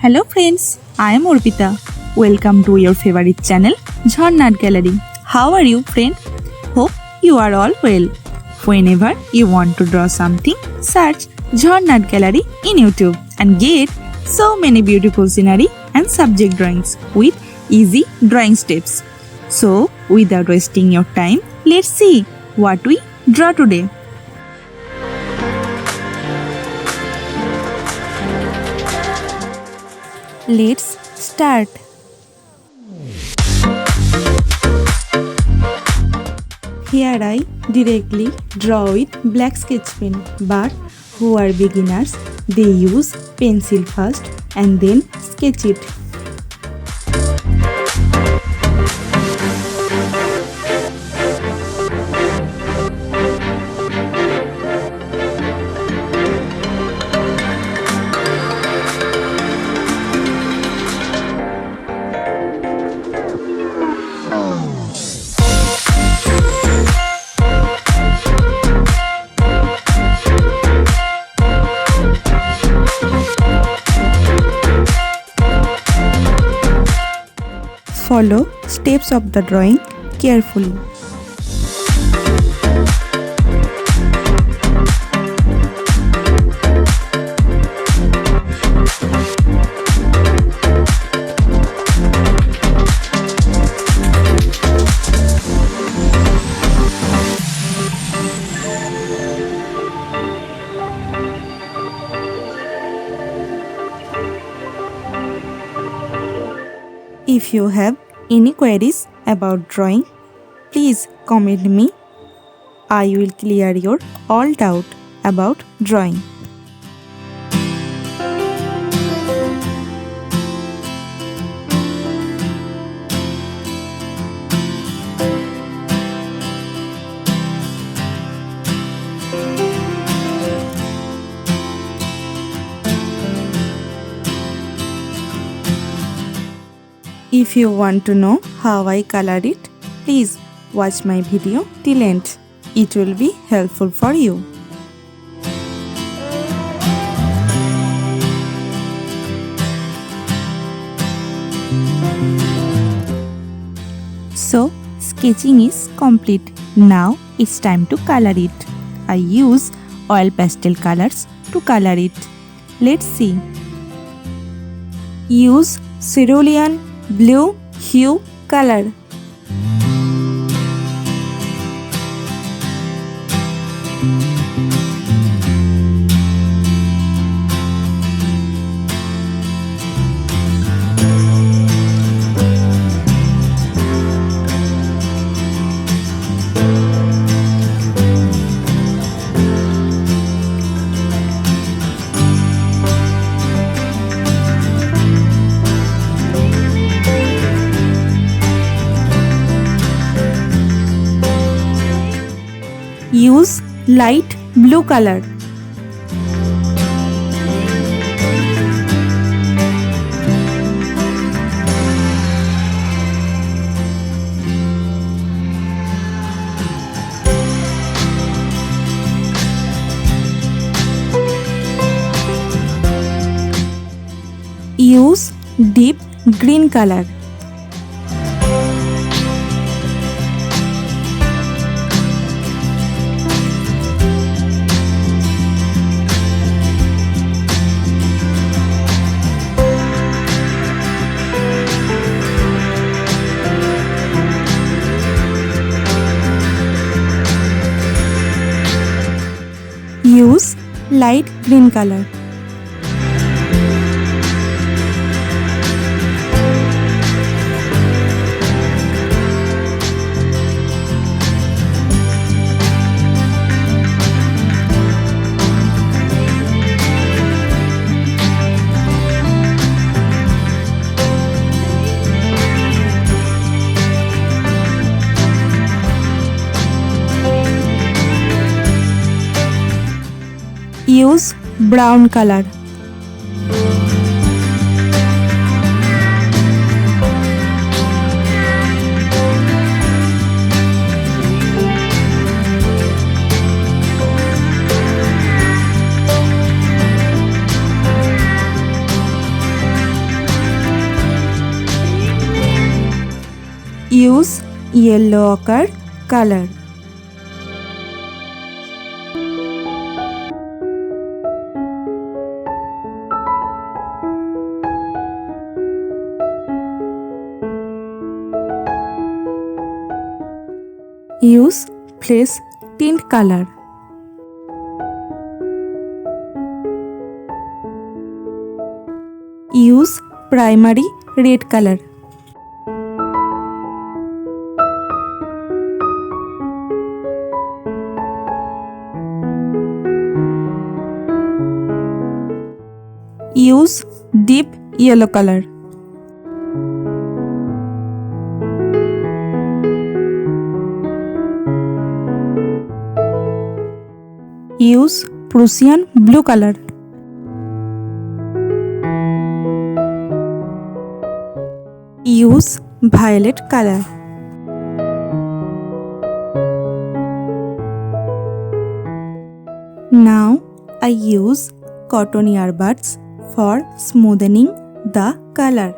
Hello friends, I am Arpita. Welcome to your favorite channel, Jharnat Gallery. How are you friend? Hope you are all well. Whenever you want to draw something, search Jharnat Gallery in YouTube and get so many beautiful scenery and subject drawings with easy drawing steps. So, without wasting your time, let's see what we draw today. Let's start. Here I directly draw with black sketch pen, but who are beginners, they use pencil first and then sketch it. Follow steps of the drawing carefully. If you have any queries about drawing, please comment me. I will clear your all doubt about drawing. If you want to know how I color it, please watch my video till end. It will be helpful for you. So, sketching is complete. Now it's time to color it. I use oil pastel colors to color it. Let's see. Use cerulean blue hue color. Use light blue color. Use deep green color. Use light green color. Use brown color. use yellow ochre color. Use flesh tint color. Use primary red color. Use deep yellow color. Use Prussian blue color. Use violet color. Now I use cotton earbuds for smoothing the color.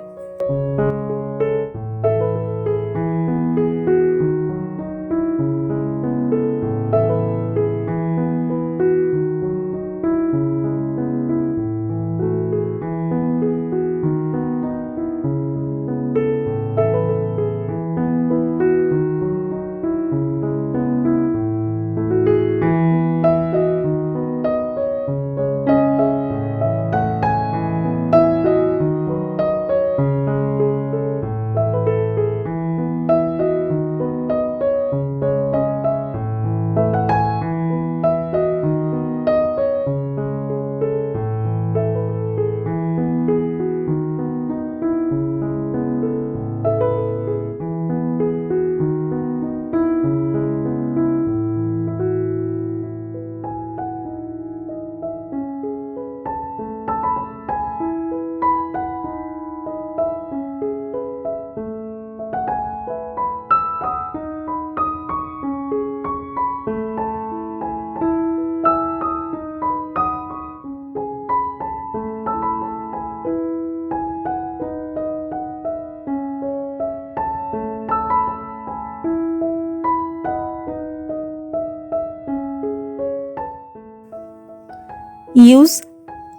Use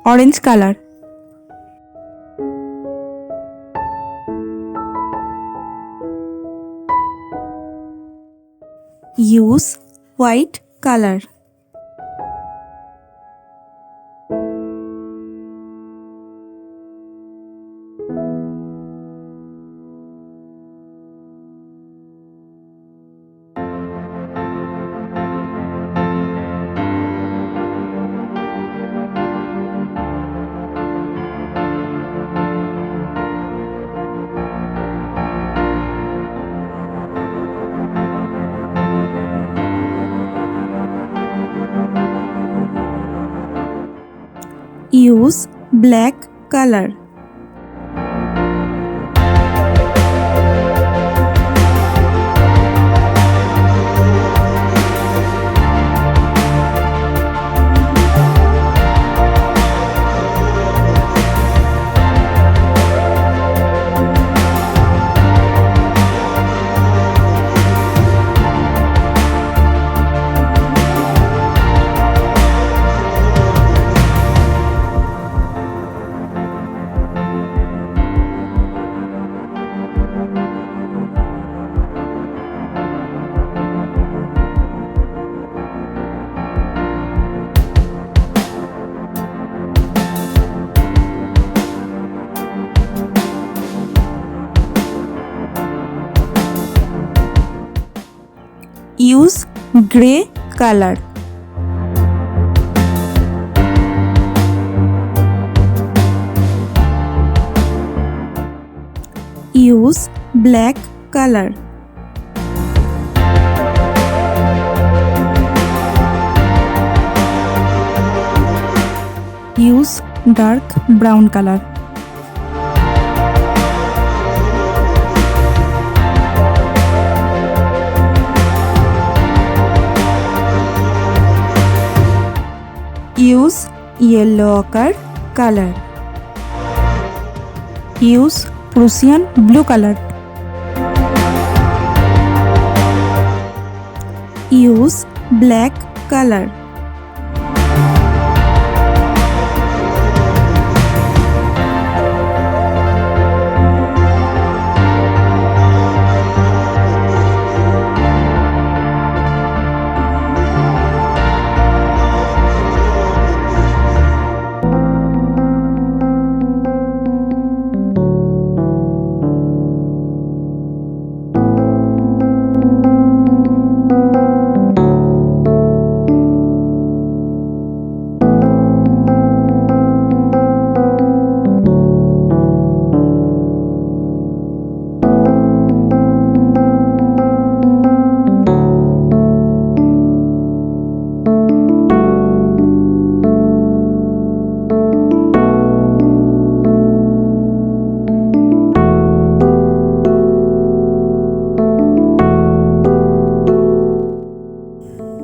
orange color. Use white color. Use black color. Use gray color. Use black color. Use dark brown color. Use yellow ochre color. Use Prussian blue color. Use black color.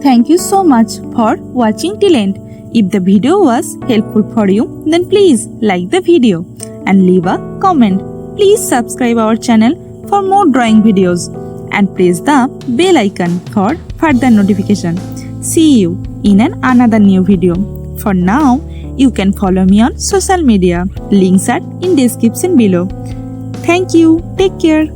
Thank you so much for watching till end. If the video was helpful for you, then please like the video and leave a comment. Please subscribe our channel for more drawing videos and press the bell icon for further notification. See you in another new video. For now, you can follow me on social media. Links are in description below. Thank you. Take care.